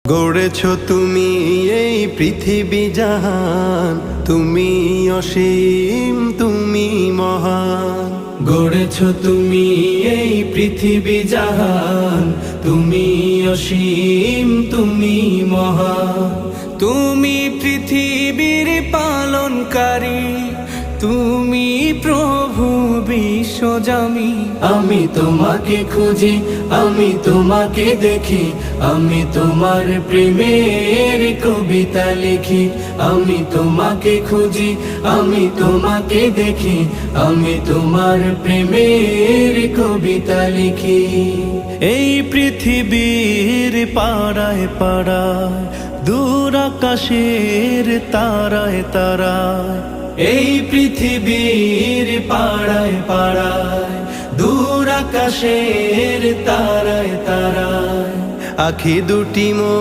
গড়েছ তুমি এই পৃথিবী জাহান, তুমি অসীম তুমি মহান। গড়েছ তুমি এই পৃথিবী জাহান, তুমি অসীম তুমি মহান। তুমি পৃথিবীর পালনকারী, তুমি প্রভু বিশ্বজামি। আমি তোমাকে খুঁজি, আমি তোমাকে দেখি, আমি তোমার প্রেমের কবিতা লিখি। আমি তোমাকে খুঁজি, আমি তোমাকে দেখি, আমি তোমার প্রেমের কবিতা লিখি। এই পৃথিবীর পাড়ায় পাড়ায়, দূর আকাশের তারায় তারায়, এই পৃথিবীর পাড়ায় পাড়ায়, দূর আকাশের তারায় তারায়, আখি দুটি